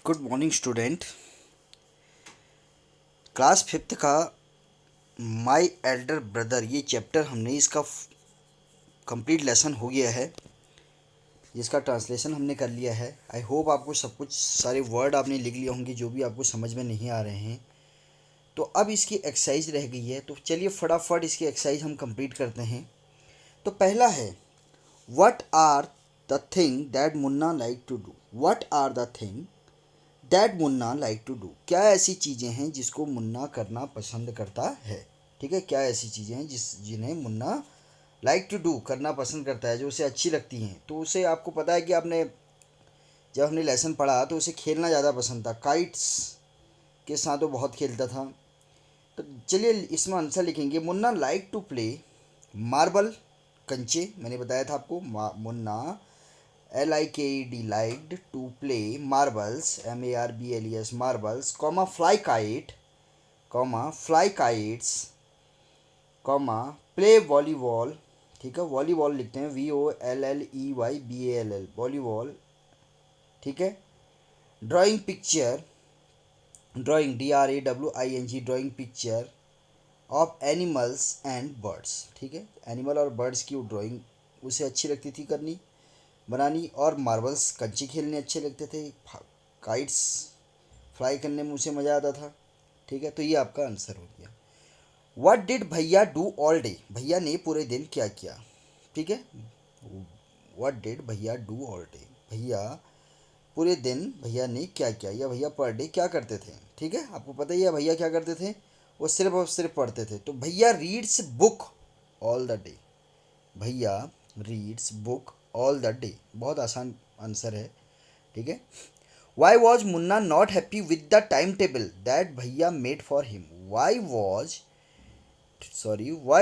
Good morning student. Class fifth का my Elder brother ये chapter हमने इसका कंप्लीट लेसन हो गया है। जिसका ट्रांसलेशन हमने कर लिया है। आई होप आपको सब कुछ सारे वर्ड आपने लिख लिए होंगे जो भी आपको समझ में नहीं आ रहे हैं। तो अब इसकी एक्सरसाइज रह गई है, तो चलिए फटाफट इसकी एक्सरसाइज हम कंप्लीट करते हैं। तो पहला है, what are the thing that Munna like to do. What are the thing that Munna like to do. क्या ऐसी चीज़ें हैं जिसको मुन्ना करना पसंद करता है। ठीक है, क्या ऐसी चीज़ें हैं जिन्हें मुन्ना लाइक टू डू करना पसंद करता है, जो उसे अच्छी लगती हैं। तो उसे आपको पता है कि आपने जब हमने लेसन पढ़ा तो उसे खेलना ज़्यादा पसंद था। काइट्स के साथ वो बहुत खेलता था। तो चलिए इसमें आंसर लिखेंगे, Munna like to play marble, कंचे। मैंने बताया था आपको, Munna LIKED liked to play marbles, MARBLES marbles, comma fly kite, comma fly kites, comma play volleyball। ठीक है, वॉलीबॉल लिखते हैं VOLLEYBALL, वॉलीबॉल। ठीक है, drawing picture, drawing DRAWING, drawing picture of animals and birds. ठीक है, एनिमल और बर्ड्स की ड्राइंग उसे अच्छी लगती थी करनी, बनानी। और मार्बल्स, कंचे खेलने अच्छे लगते थे। काइट्स फ्लाई करने में उसे मज़ा आता था। ठीक है, तो ये आपका आंसर हो गया। व्हाट डिड भैया डू ऑल डे। भैया ने पूरे दिन क्या किया। ठीक है, व्हाट डिड भैया डू ऑल डे। भैया पूरे दिन भैया ने क्या किया, या भैया पर डे क्या करते थे। ठीक है, आपको पता ही है भैया क्या करते थे, वो सिर्फ और सिर्फ पढ़ते थे। तो Bhaiya reads book all the day. Bhaiya reads book all the day, बहुत आसान आंसर है। ठीक है, why was Munna not happy with the time table that भैया made for him. Why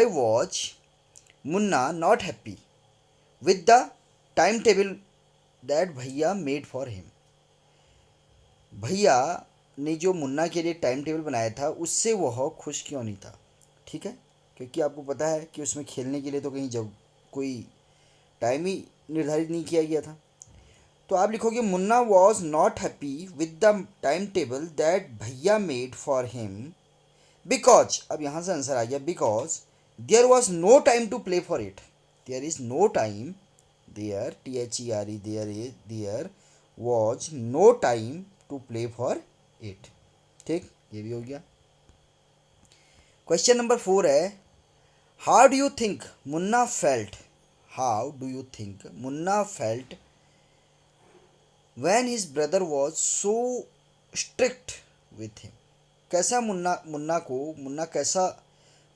was Munna not happy with the time table that भैया made for him. भैया ने जो मुन्ना के लिए टाइम टेबल बनाया था उससे वह खुश क्यों नहीं था। ठीक है, क्योंकि आपको पता है कि उसमें खेलने के लिए तो कहीं जब कोई टाइम ही निर्धारित नहीं किया गया था। तो आप लिखोगे, Munna was not happy with the time table that भैया मेड फॉर हिम बिकॉज। अब यहाँ से आंसर आ गया, because there was no time to play for it. There is no time, there THERE, there was no time to play for it. ठीक, ये भी हो गया। क्वेश्चन नंबर 4 है, how do you think Munna felt. How do you think Munna felt when his brother was so strict with him। कैसा मुन्ना कैसा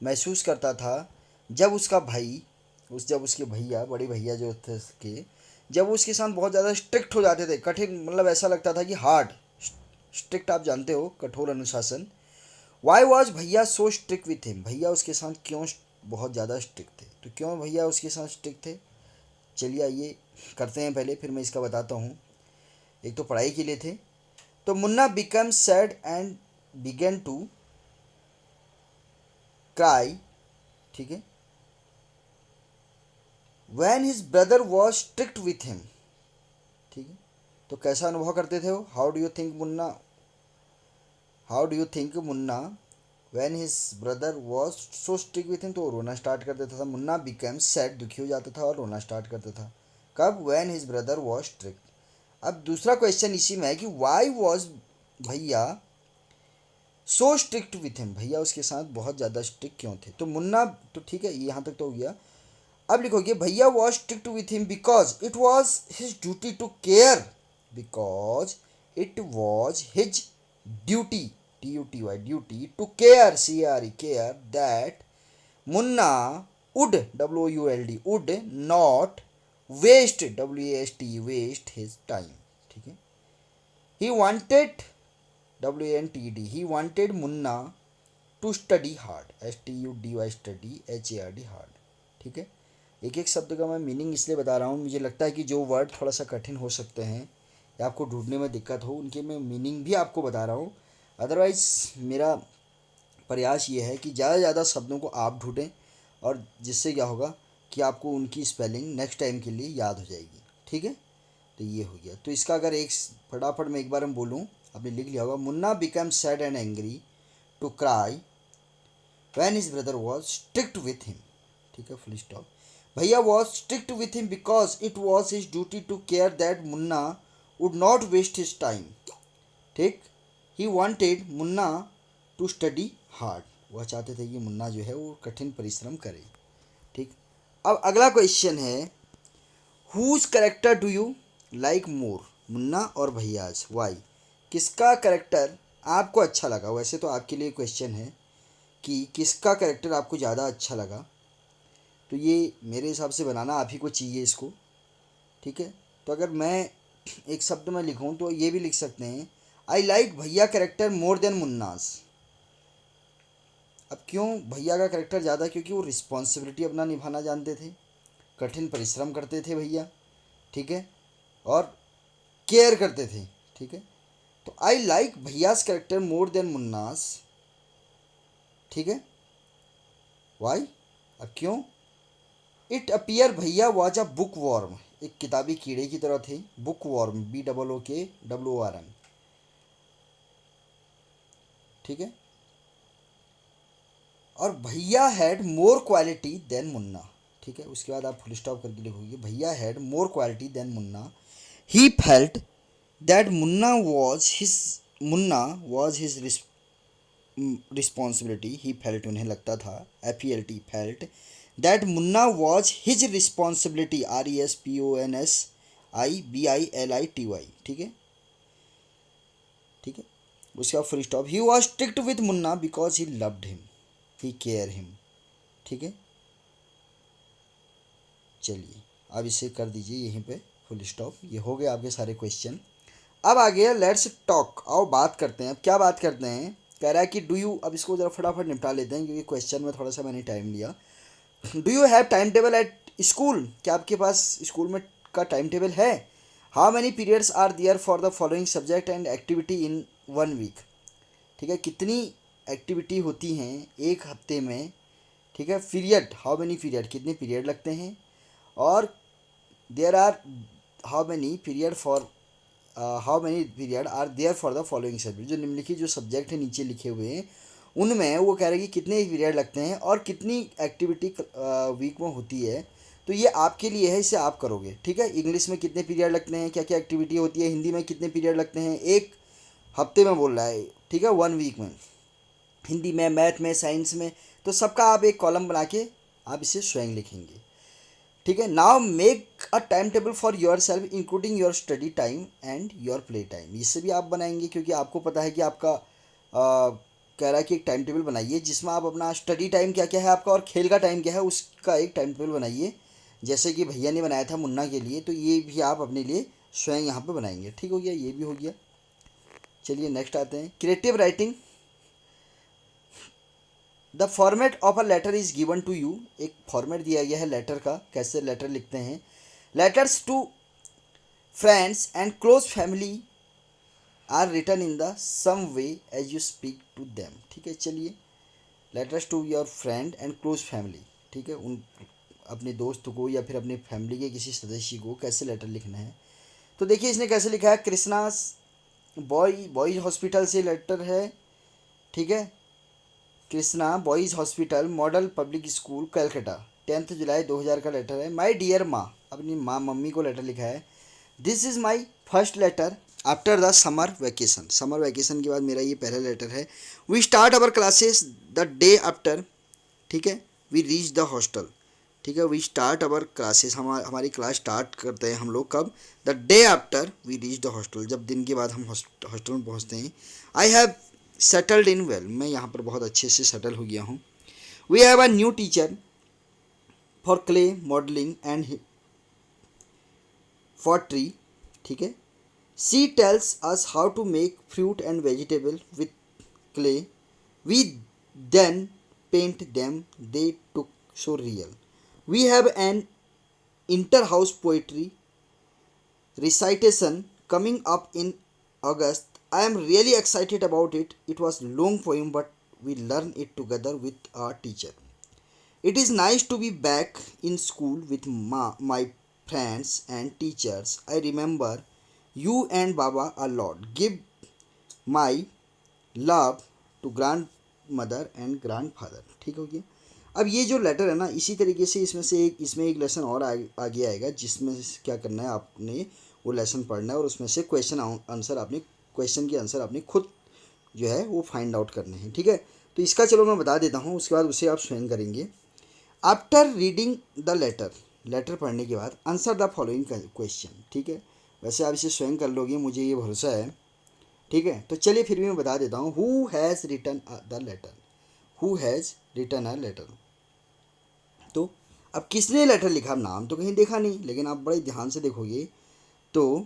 महसूस करता था जब उसका भाई, जब उसके भैया, बड़े भैया जो थे उसके, जब उसके साथ बहुत ज़्यादा स्ट्रिक्ट हो जाते थे, कठिन, मतलब ऐसा लगता था कि हार्ड। स्ट्रिक्ट आप जानते हो, कठोर अनुशासन। वाई वॉज भैया सो स्ट्रिक्ट विथ हिम। भैया उसके साथ क्यों बहुत ज़्यादा स्ट्रिक्ट थे। तो क्यों भैया उसके साथ स्ट्रिक्ट थे, चलिए आइए करते हैं पहले, फिर मैं इसका बताता हूँ। एक तो पढ़ाई के लिए थे। तो Munna become sad and began to cry. ठीक है, when his brother was strict with him. ठीक है, तो कैसा अनुभव करते थे वो। How do you think Munna when his brother was so strict with him, तो रोना स्टार्ट कर देता था। मुन्ना बिकम सैड, दुखी हो जाता था और रोना स्टार्ट करता था। कब, when his brother was strict. अब दूसरा क्वेश्चन इसी में है कि वाई वॉज भैया सो स्ट्रिक्ट विथ हिम। भैया उसके साथ बहुत ज़्यादा स्ट्रिक्ट क्यों थे। तो मुन्ना, तो ठीक है, यहाँ तक तो हो गया। अब लिखोगे, bhaiya was strict with him because it was his duty to care. Because it was his duty, DUTY, duty to care, CARE, care that Munna would, WOULD, would not waste, WAST, waste his time. ठीक है, he wanted, WANTED, he wanted Munna to study hard, STUDY, study HARD, hard. ठीक है, एक एक शब्द का मैं meaning इसलिए बता रहा हूँ, मुझे लगता है कि जो वर्ड थोड़ा सा कठिन हो सकते हैं या आपको ढूंढने में दिक्कत हो, उनके मैं मीनिंग भी आपको बता रहा हूँ। अदरवाइज़ मेरा प्रयास ये है कि ज़्यादा से ज़्यादा शब्दों को आप ढूंढें, और जिससे क्या होगा कि आपको उनकी स्पेलिंग नेक्स्ट टाइम के लिए याद हो जाएगी। ठीक है, तो ये हो गया। तो इसका अगर एक फटाफट में एक बार हम बोलूँ, आपने लिख लिया होगा, Munna become sad and angry to cry when his brother was strict with him। ठीक है, full stop. Bhaiya was strict with him because it was his duty to care that Munna would not waste his time। ठीक, he wanted Munna to study hard। वह चाहते थे कि मुन्ना जो है वो कठिन परिश्रम करे। ठीक, अब अगला क्वेश्चन है, whose character do you like more, Munna और भैयाज, वाई, किसका करेक्टर आपको अच्छा लगा। वैसे तो आपके लिए क्वेश्चन है कि किसका करेक्टर आपको ज़्यादा अच्छा लगा, तो ये मेरे हिसाब से बनाना आप ही को चाहिए इसको। ठीक है, तो अगर मैं एक शब्द में लिखूं तो ये भी लिख सकते हैं, आई लाइक भैया करेक्टर मोर देन मुन्नास। अब क्यों भैया का करेक्टर ज़्यादा, क्योंकि वो रिस्पॉन्सिबिलिटी अपना निभाना जानते थे, कठिन परिश्रम करते थे भैया। ठीक है, और केयर करते थे। ठीक है, तो I like Bhaiya's character more than Munna's. ठीक है, वाई, अब क्यों, it appear Bhaiya was a bookworm, एक किताबी कीड़े की तरह थे, बुक वॉर्म, BOOKWORM। ठीक है, और bhaiya had more quality than Munna. ठीक है, उसके बाद आप फुल स्टॉप करके लिखोगे, bhaiya had more quality than Munna, he felt that Munna was his responsibility, he felt उन्हें लगता था, FELT felt, that Munna was his responsibility, RESPONSIBILITY। ठीक है, ठीक है, उसके बाद full stop, he was strict with Munna because he loved him, he care him. ठीक है, चलिए अब इसे कर दीजिए यहीं पे फुल स्टॉप। ये हो गए आपके सारे क्वेश्चन। अब आ गया लेट्स टॉक, आओ बात करते हैं। अब क्या बात करते हैं, कह रहा है कि डू यू, अब इसको ज़रा फटाफट निपटा लेते हैं क्योंकि क्वेश्चन में थोड़ा सा मैंने टाइम लिया। Do you have time table at school, क्या आपके पास स्कूल में का टाइम टेबल है। How many periods are there for the following subject and activity in 1 week. ठीक है, कितनी एक्टिविटी होती हैं एक हफ्ते में। ठीक है, पीरियड, हाउ मैनी पीरियड, कितने पीरियड लगते हैं, और there are how many period for how many period are there for the following subject. जो निम्नलिखित जो सब्जेक्ट है नीचे लिखे हुए हैं उनमें वो कह रहे हैं कि कितने पीरियड लगते हैं और कितनी एक्टिविटी वीक में होती है। तो ये आपके लिए है, इसे आप करोगे। ठीक है, इंग्लिश में कितने पीरियड लगते हैं, क्या क्या एक्टिविटी होती है, हिंदी में कितने पीरियड लगते हैं एक हफ्ते में बोल रहा है। ठीक है, 1 वीक में, हिंदी में, मैथ में, साइंस में, तो सबका आप एक कॉलम बना के आप इसे स्वयं लिखेंगे। ठीक है, now make a time table for your self including your study time and your play time. इससे भी आप बनाएंगे क्योंकि आपको पता है कि आपका कह रहा है कि एक टाइम टेबल बनाइए जिसमें आप अपना स्टडी टाइम क्या क्या है आपका और खेल का टाइम क्या है उसका एक टाइम टेबल बनाइए, जैसे कि भैया ने बनाया था मुन्ना के लिए। तो ये भी आप अपने लिए स्वयं यहाँ पे बनाएंगे। ठीक हो गया, ये भी हो गया। चलिए नेक्स्ट आते हैं, creative writing. The format of a letter is given to you, एक फॉर्मेट दिया गया है लेटर का, कैसे लेटर लिखते हैं। Letters to friends and close family are written in the same way as you speak to them. ठीक है, चलिए, letters to your friend and close family. ठीक है, उन अपने दोस्त को या फिर अपने फैमिली के किसी सदस्य को कैसे लेटर लिखना है। तो देखिए इसने कैसे लिखा है, कृष्णा बॉयज़ हॉस्पिटल से लेटर है। ठीक है, Krishna boys hospital model public school Calcutta, 10 जुलाई 2000 का लेटर है। माई डियर माँ, अपनी माँ मम्मी को लेटर लिखा है। This is my first letter after the summer vacation, summer vacation के बाद मेरा ये पहला लेटर है। We start our classes the day after, ठीक है, वी रीच द हॉस्टल। ठीक है, वी स्टार्ट अवर क्लासेस, हमारी क्लास स्टार्ट करते हैं हम लोग कब, the day after we reach the hostel, जब दिन के बाद हम हॉस्टल में पहुँचते हैं। I have settled in well, मैं यहाँ पर बहुत अच्छे से सेटल हो गया हूँ। We have a new teacher for clay modelling and for tree. ठीक है, she tells us how to make fruit and vegetable with clay, we then paint them, they took so real. We have an inter-house poetry recitation coming up in August. I am really excited about it. It was long poem but we learn it together with our teacher. It is nice to be back in school with my friends and teachers. I remember you and Baba a lot. Give my love to grandmother and grandfather. ठीक हो गया। अब ये जो letter है ना, इसी तरीके से इसमें एक लेसन और आगे आएगा, जिसमें क्या करना है, आपने वो लेसन पढ़ना है और उसमें से क्वेश्चन के आंसर आपने खुद जो है वो फाइंड आउट करने हैं। ठीक है, तो इसका चलो मैं बता देता हूँ, उसके बाद उसे आप स्वयं करेंगे। आफ्टर रीडिंग द लेटर पढ़ने के बाद आंसर द फॉलोइंग क्वेश्चन। ठीक है, वैसे आप इसे स्वयं कर लोगे, मुझे ये भरोसा है। ठीक है, तो चलिए फिर भी मैं बता देता हूँ। Who has written the letter, who has written a letter. तो अब किसने लेटर लिखा, अब नाम तो कहीं देखा नहीं, लेकिन आप बड़े ध्यान से देखोगे तो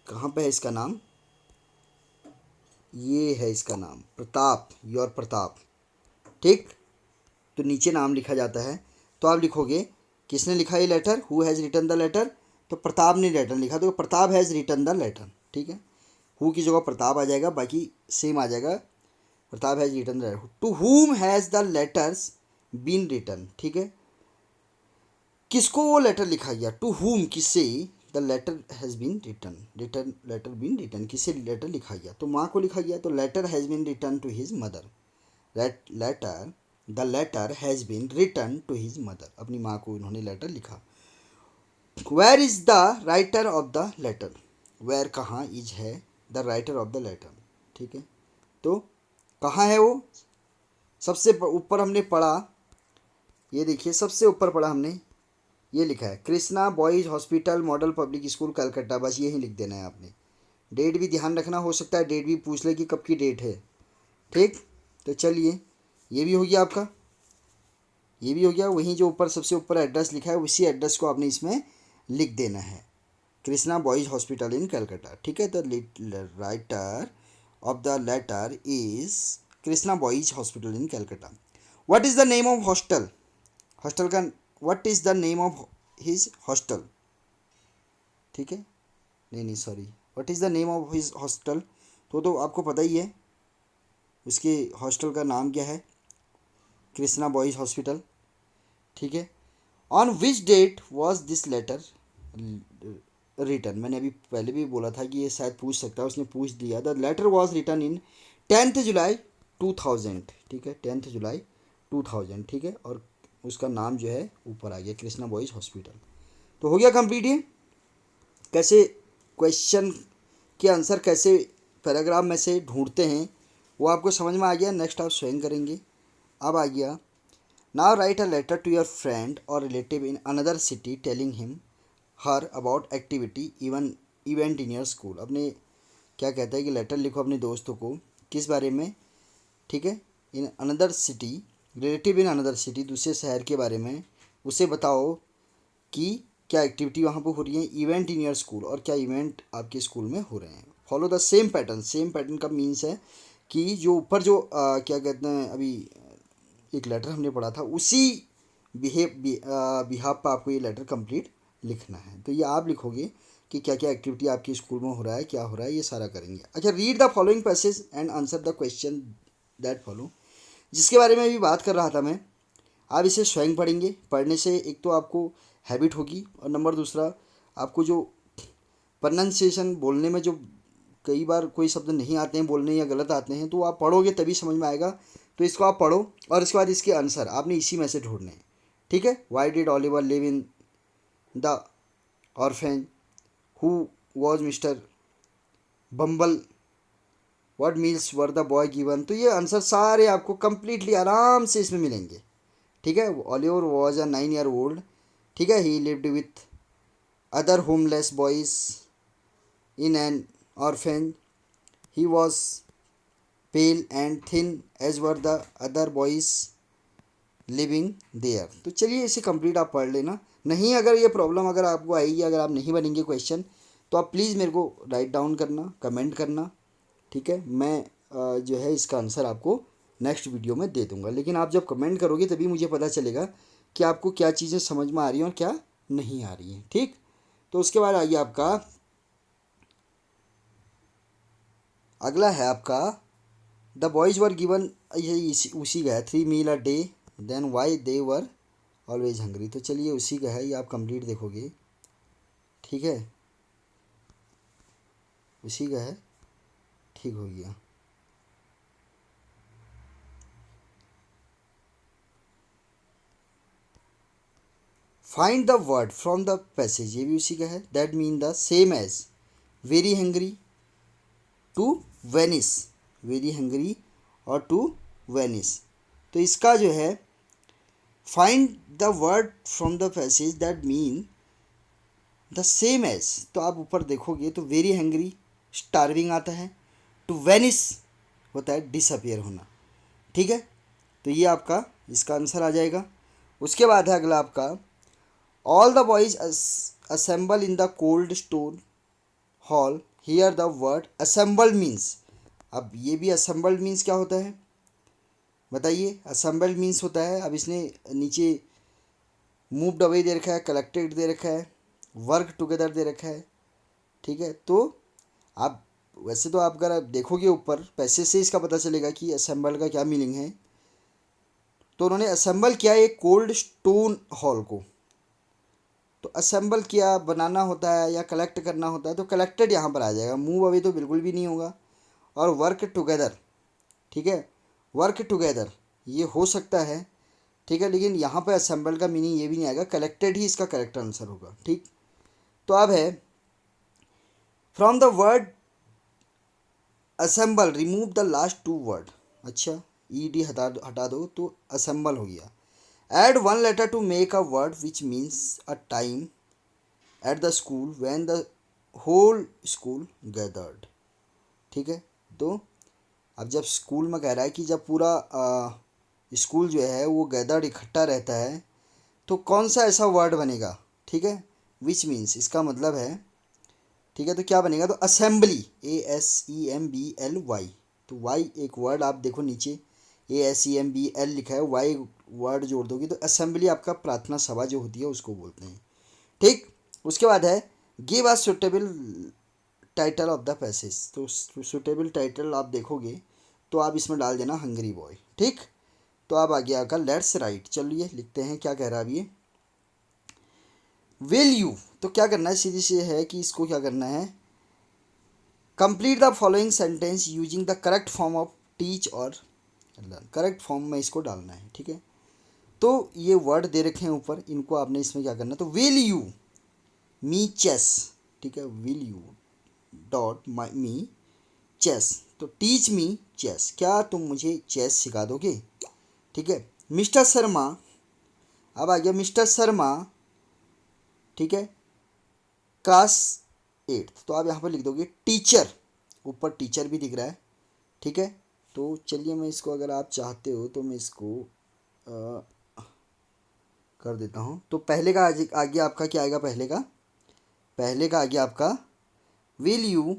कहाँ पे है इसका नाम, ये है इसका नाम, प्रताप, योर प्रताप। ठीक, तो नीचे नाम लिखा जाता है, तो आप लिखोगे किसने लिखा ये लेटर, who has written the letter, तो प्रताप ने लेटर लिखा, तो Pratap has written the letter. ठीक है, हु की जगह प्रताप आ जाएगा, बाकी सेम आ जाएगा, Pratap has written the letter. To whom has the letters been written. ठीक है, किसको वो लेटर लिखा गया, टू हुम, किससे the letter has been written, किससे लेटर लिखा गया, तो माँ को लिखा गया, तो letter has been written to his mother. The letter has been written to his mother, अपनी माँ को उन्होंने लेटर लिखा। Where is the writer of the letter, where कहाँ, इज है the writer of the letter. ठीक है, तो कहाँ है वो, सबसे ऊपर हमने पढ़ा, ये देखिए सबसे ऊपर पढ़ा हमने, ये लिखा है Krishna boys hospital model public school Calcutta, बस यही लिख देना है आपने। डेट भी ध्यान रखना, हो सकता है डेट भी पूछ ले कि कब की डेट है। ठीक, तो चलिए ये भी हो गया आपका, ये भी हो गया। वहीं जो ऊपर सबसे ऊपर एड्रेस लिखा है, उसी एड्रेस को आपने इसमें लिख देना है, Krishna boys hospital in Calcutta. ठीक है, तो writer of the letter is Krishna boys hospital in Calcutta. What is the name of hostel, hostel का what is the name of his hostel. ठीक है, नहीं sorry, what is the name of his hostel, तो आपको पता ही है उसके हॉस्टल का नाम क्या है, कृष्णा बॉयज़ हॉस्पिटल। ठीक है, on which date was this letter written, मैंने अभी पहले भी बोला था कि ये शायद पूछ सकता है, उसने पूछ दिया। The letter was written in 10th July 2000। ठीक है, 10th जुलाई 2000। ठीक है, और उसका नाम जो है ऊपर आ गया, कृष्णा बॉयज़ हॉस्पिटल। तो हो गया कंप्लीट। ये कैसे क्वेश्चन के आंसर कैसे पैराग्राफ में से ढूंढते हैं वो आपको समझ में आ गया। नेक्स्ट आप स्वयं करेंगे। अब आ गया, now write a letter to your friend और relative in another city telling him her about activity event in your school. अपने क्या कहता है कि लेटर लिखो अपने दोस्तों को, किस बारे में, ठीक है, इन another city, relative in another city, दूसरे शहर के बारे में, उसे बताओ कि क्या एक्टिविटी वहाँ पर हो रही है, इवेंट इन योर स्कूल, और क्या इवेंट आपके स्कूल में हो रहे हैं। Follow the same pattern, same pattern का मीन्स है कि जो ऊपर जो क्या कहते हैं, अभी एक लेटर हमने पढ़ा था, उसी बिहाफ पर आपको ये लेटर कंप्लीट लिखना है। तो ये आप लिखोगे कि क्या क्या एक्टिविटी आपके स्कूल में हो रहा है, क्या हो रहा है, ये सारा करेंगे। अच्छा, read the following passage and answer the question that follow, जिसके बारे में अभी बात कर रहा था मैं। आप इसे स्वयं पढ़ेंगे, पढ़ने से एक तो आपको हैबिट होगी, और नंबर दूसरा आपको जो प्रोनाउंसिएशन बोलने में जो कई बार कोई शब्द नहीं आते हैं बोलने या गलत आते हैं, तो आप पढ़ोगे तभी समझ में आएगा। तो इसको आप पढ़ो और इसके बाद इसके आंसर आपने इसी में से ढूंढने हैं। ठीक है, why did Oliver live in the orphan, who was mister bumble, what meals were the boy given. तो ये आंसर सारे आपको कंप्लीटली आराम से इसमें मिलेंगे। ठीक है, Oliver was a 9 year old। ठीक है, he lived with other homeless boys in an orphan, he was pale and thin as were the other boys living there. तो चलिए इसे कंप्लीट आप पढ़ लेना। नहीं, अगर ये प्रॉब्लम अगर आपको आएगी, अगर आप नहीं बनेंगे क्वेश्चन, तो आप प्लीज़ मेरे को राइट डाउन करना, कमेंट करना। ठीक है, मैं जो है इसका आंसर आपको नेक्स्ट वीडियो में दे दूंगा। लेकिन आप जब कमेंट करोगे तभी मुझे पता चलेगा कि आपको क्या चीज़ें समझ में आ रही हैं और क्या नहीं आ रही हैं। ठीक, तो उसके बाद आइए आपका अगला है आपका द बॉयज़ वर गिवन, ये उसी का है 3 meal a day, then why they were always hungry. तो चलिए उसी का है, ये आप कंप्लीट देखोगे। ठीक है, उसी का है, ठीक हो गया। Find the word from the passage, ये भी उसी का है। That mean the same as very hungry to vanish, very hungry और टू वेनिस। तो इसका जो है find the word from the passage that mean the same as, तो आप ऊपर देखोगे तो वेरी हंग्री स्टार्विंग आता है, टू वेनिस होता है डिसअपियर होना। ठीक है, तो ये आपका इसका आंसर आ जाएगा। उसके बाद है अगला आपका, all the boys assemble in the cold stone hall here the word assembled means. अब ये भी असेंबल्ड मीन्स क्या होता है बताइए। असेंबल्ड मीन्स होता है, अब इसने नीचे मूव्ड अवे दे रखा है, कलेक्टेड दे रखा है, वर्क टुगेदर दे रखा है। ठीक है, तो आप वैसे तो आप अगर देखोगे ऊपर पैसे से इसका पता चलेगा कि असेंबल का क्या मीनिंग है। तो उन्होंने असेंबल किया एक कोल्ड स्टोन हॉल को, तो असेंबल किया बनाना होता है या कलेक्ट करना होता है, तो कलेक्टेड यहाँ पर आ जाएगा, मूव अवे तो बिल्कुल भी नहीं होगा। और वर्क टुगेदर, ठीक है, वर्क टुगेदर ये हो सकता है, ठीक है, लेकिन यहाँ पर असेंबल का मीनिंग ये भी नहीं आएगा, कलेक्टेड ही इसका करेक्ट आंसर होगा। ठीक, तो अब है from the word assemble remove the last two word. अच्छा, ई डी हटा दो तो असेंबल हो गया। Add one letter to make a word which means a time at the school when the whole school gathered. ठीक है, तो अब जब स्कूल में कह रहा है कि जब पूरा स्कूल जो है वो गैदर्ड इकट्ठा रहता है, तो कौन सा ऐसा वर्ड बनेगा। ठीक है, विच मीन्स इसका मतलब है, ठीक है, तो क्या बनेगा, तो असेंबली, ASEMBLY। तो वाई एक वर्ड आप देखो नीचे ASEMBL लिखा है, वाई वर्ड जोड़ दोगे तो असेंबली आपका प्रार्थना सभा जो होती है उसको बोलते हैं। ठीक, उसके बाद है give a suitable title of the passage. तो सुटेबल टाइटल आप देखोगे तो आप इसमें डाल देना हंग्री बॉय। ठीक, तो अब आ गया आपका लेट्स राइट। चलिए लिखते हैं क्या कह रहा है अब ये, विल यू। तो क्या करना है, सीधी सी है कि इसको क्या करना है, complete the following sentence using the correct form of teach और लर्न। करेक्ट फॉर्म में इसको डालना है। ठीक है, तो ये वर्ड दे रखे हैं ऊपर, इनको आपने इसमें क्या करना है, तो विल यू मी चेस। ठीक है, will you dot my me chess, तो टीच मी चेस, क्या तुम मुझे चेस सिखा दोगे। ठीक है, मिस्टर शर्मा, अब आ गया मिस्टर शर्मा, ठीक है, क्लास 8, तो आप यहाँ पर लिख दोगे टीचर, ऊपर टीचर भी दिख रहा है। ठीक है, तो चलिए मैं इसको अगर आप चाहते हो तो मैं इसको कर देता हूँ। तो पहले का आगे आपका क्या आएगा, पहले का आगे आपका विल यू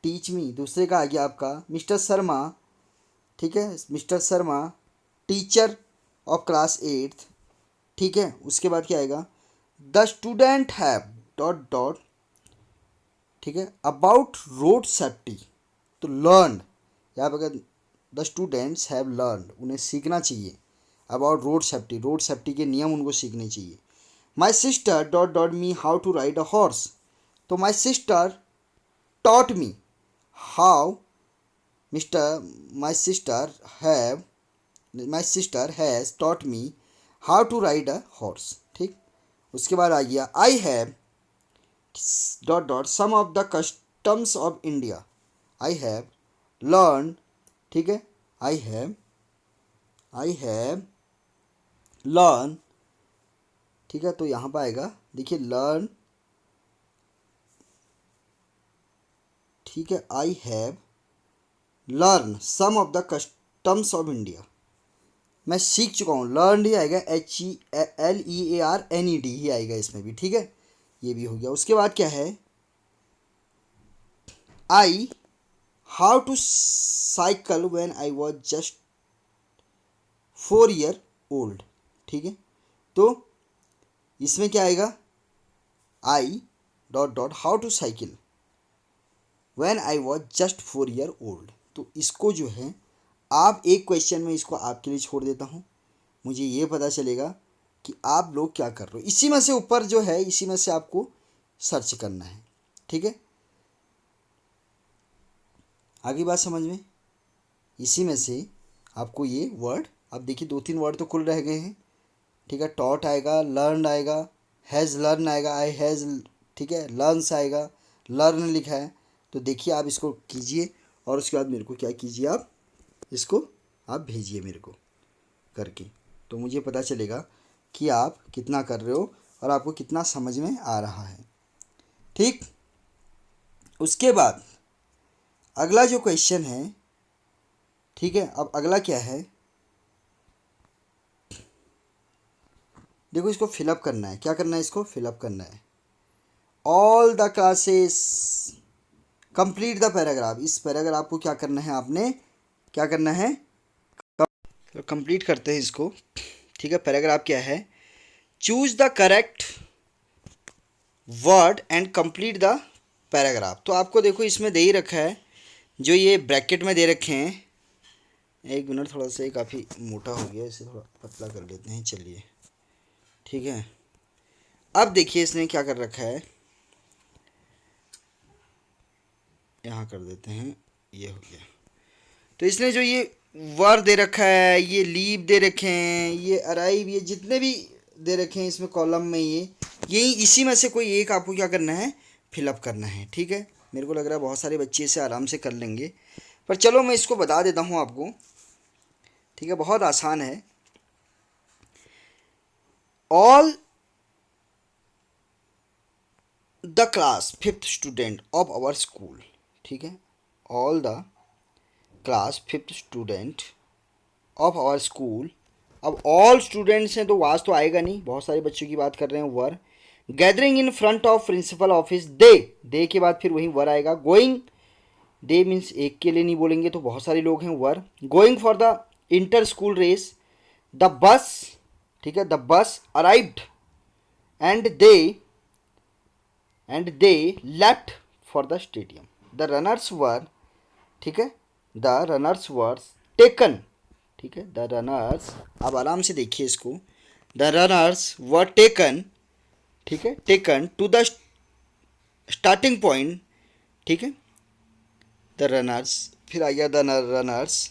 टीच मी, दूसरे का आगे आपका मिस्टर शर्मा, ठीक है, mister Sharma teacher of class 8। ठीक है, उसके बाद क्या आएगा, the student have dot dot, ठीक है, अबाउट रोड सेफ्टी, तो लर्न, यहाँ पर अगर द स्टूडेंट्स हैव लर्न, उन्हें सीखना चाहिए about road safety, road safety के नियम उनको सीखने चाहिए। My sister dot dot me how to ride a horse, तो my sister taught me how, mister my sister have, my sister has taught me how to ride a horse. ठीक, उसके बाद आ गया I have dot dot some of the customs of India, I have learn, ठीक है, I have learn, ठीक है, तो यहाँ पर आएगा देखिए लर्न, ठीक है, I have learn some of the customs of India, मैं सीख चुका हूँ, लर्न ही आएगा, HELEARNED ही आएगा इसमें भी। ठीक है, ये भी हो गया। उसके बाद क्या है, I how to cycle when I was just 4 year old। ठीक है, तो इसमें क्या आएगा, I dot dot how to cycle when I was just 4 year old। तो इसको जो है आप एक क्वेश्चन में इसको आपके लिए छोड़ देता हूँ, मुझे ये पता चलेगा कि आप लोग क्या कर रहे हो। इसी में से ऊपर जो है, इसी में से आपको सर्च करना है। ठीक है, आगे बात समझ में। इसी में से आपको ये वर्ड, अब देखिए 2-3 वर्ड तो कुल रह गए हैं। ठीक है, टॉट आएगा, लर्न आएगा, हैज़ लर्न आएगा, आई हैज़, ठीक है, लर्न्स आएगा, लर्न लिखा है। तो देखिए आप इसको कीजिए और उसके बाद मेरे को क्या कीजिए, आप इसको आप भेजिए मेरे को करके, तो मुझे पता चलेगा कि आप कितना कर रहे हो और आपको कितना समझ में आ रहा है। ठीक, उसके बाद अगला जो क्वेश्चन है, ठीक है, अब अगला क्या है, देखो इसको फिलअप करना है। क्या करना है, इसको फिलअप करना है। All the classes complete the paragraph. इस पैराग्राफ को क्या करना है, आपने क्या करना है, तो कंप्लीट करते हैं इसको। ठीक है, पैराग्राफ क्या है, choose the correct word and complete the paragraph. तो आपको देखो इसमें दे ही रखा है, जो ये ब्रैकेट में दे रखे हैं। एक मिनट, थोड़ा सा काफ़ी मोटा हो गया, इसे थोड़ा पतला कर लेते हैं, चलिए। ठीक है, अब देखिए इसने क्या कर रखा है, यहाँ कर देते हैं, ये हो गया। तो इसने जो ये वर दे रखा है, ये लीव दे रखे हैं, ये अराइव, ये जितने भी दे रखे हैं इसमें कॉलम में, यही इसी में से कोई एक आपको क्या करना है, फिलअप करना है। ठीक है, मेरे को लग रहा है बहुत सारे बच्चे इसे आराम से कर लेंगे, पर चलो मैं इसको बता देता हूँ आपको। ठीक है, बहुत आसान है। All the class 5th student of our school. ठीक है, all the class 5th student of our school. अब ऑल स्टूडेंट्स हैं तो वाज तो आएगा नहीं, बहुत सारे बच्चों की बात कर रहे हैं, were. Gathering in front of principal office, दे के बाद फिर वही वर आएगा। गोइंग, दे मीन्स एक के लिए नहीं बोलेंगे तो बहुत सारे लोग हैं, were. Going for the inter school race, the bus, ठीक है, the bus arrived and they left for the stadium. The runners were, ठीक है, द रनर्स वर टेकन, ठीक है, द रनर्स, आप आराम से देखिए इसको, द रनर्स वर टेकन, ठीक है, taken to the starting point. ठीक है, द रनर्स, फिर आ गया द रनर्स,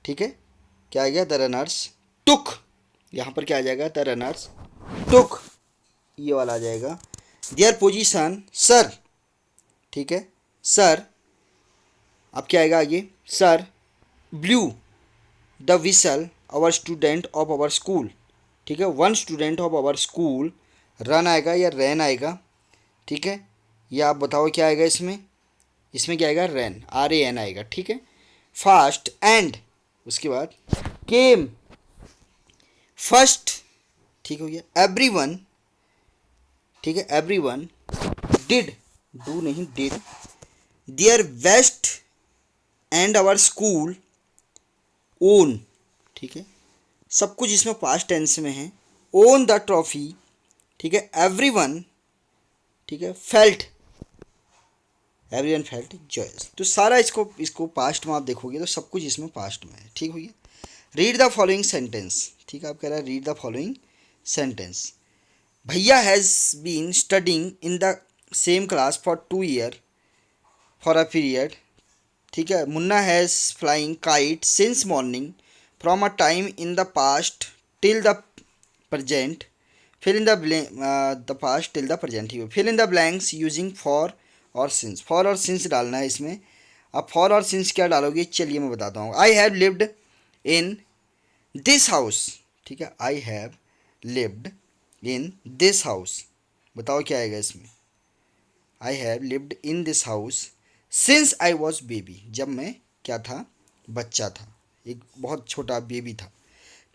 ठीक है, क्या आ गया, द रनर्स टुक, यहाँ पर क्या आ जाएगा, द रनर्स टुक, ये वाला आ जाएगा। देयर पोजीशन सर, ठीक है, सर, अब क्या आएगा आगे, sir blew the whistle our student of our school. ठीक है, one student of our school, run आएगा या रैन आएगा। ठीक है, या आप बताओ क्या आएगा इसमें, इसमें क्या आएगा, रैन, RAN आएगा। ठीक है, फास्ट एंड, उसके बाद केम फर्स्ट, ठीक हो गया, एवरीवन, ठीक है, एवरीवन डिड, डू नहीं did, their best and our school won, ठीक है, सब कुछ इसमें पास्ट टेंस में है। ओन द ट्रॉफी, ठीक है, एवरीवन, ठीक है, फेल्ट, एवरीवन फेल्ट जॉयस। तो सारा इसको पास्ट में आप देखोगे तो सब कुछ इसमें पास्ट में है। ठीक हो गया, रीड द फॉलोइंग सेंटेंस। ठीक है, आप कह रहे हैं read the following sentence. Bhaiya has been studying in the same class for 2 years for a period. ठीक है, Munna has flying kite since morning from a time in the past till the present. Fill in the past till the present, ठीक है, fill in the blanks using for और since. For और since डालना है इसमें। अब फॉर और since क्या डालोगे, चलिए मैं बताता हूँ। I have lived in this house, ठीक है, I have lived in this house, बताओ क्या आएगा इसमें, I have lived in this house since I was baby, जब मैं क्या था, बच्चा था, एक बहुत छोटा बेबी था।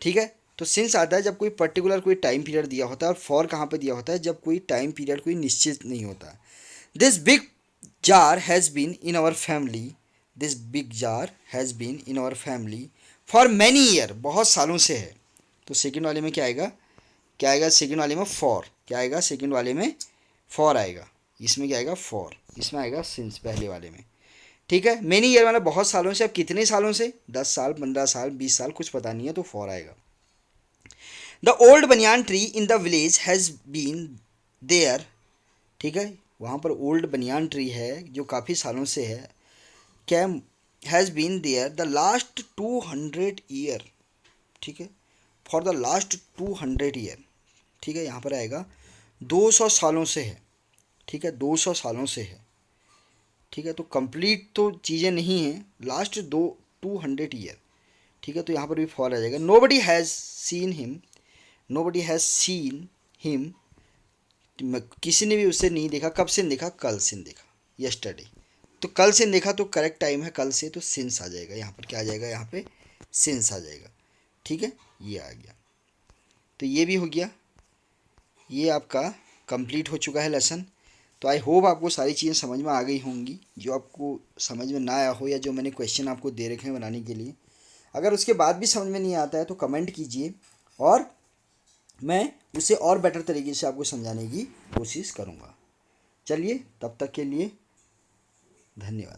ठीक है, तो सिंस आता है जब कोई पर्टिकुलर कोई टाइम पीरियड दिया होता है, और फॉर कहाँ पे दिया होता है, जब कोई टाइम पीरियड कोई निश्चित नहीं होता। This big jar has been in our family, this big jar has been in our family for many year, बहुत सालों से है। तो सेकेंड वाले में क्या आएगा, क्या आएगा सेकेंड वाले में, फॉर, क्या आएगा सेकेंड वाले में, फॉर आएगा। इसमें क्या आएगा, फॉर, इसमें आएगा सिंस पहले वाले में। ठीक है, मैनी ईयर वाला बहुत सालों से, अब कितने सालों से, 10 साल, 15 साल, 20 साल, कुछ पता नहीं है, तो फॉर आएगा। The old banyan tree in the village has been there, ठीक है, वहाँ पर ओल्ड बनियान ट्री है जो काफ़ी सालों से है। Cam has been there the last 200 year, ठीक है, फॉर द लास्ट 200 ईयर, ठीक है, यहाँ पर आएगा 200 सालों से है, ठीक है, 200 सालों से है, ठीक है। तो कंप्लीट तो चीज़ें नहीं हैं, लास्ट 200 ईयर, ठीक है। तो यहाँ पर भी फॉर आ जाएगा। Nobody has seen him, nobody has seen him, किसी ने भी उसे नहीं देखा। कब से देखा? कल से देखा, यस्टरडे। तो कल से देखा तो करेक्ट टाइम है कल से, तो सिंस आ जाएगा यहाँ पर। क्या आ जाएगा? यहाँ पे सिंस आ जाएगा, ठीक है, ये आ गया। तो ये भी हो गया, ये आपका कंप्लीट हो चुका है लेसन। तो आई होप आपको सारी चीज़ें समझ में आ गई होंगी। जो आपको समझ में ना आया हो या जो मैंने क्वेश्चन आपको दे रखे हैं बनाने के लिए, अगर उसके बाद भी समझ में नहीं आता है तो कमेंट कीजिए और मैं उसे और बेटर तरीके से आपको समझाने की कोशिश करूँगा। चलिए, तब तक के लिए धन्यवाद।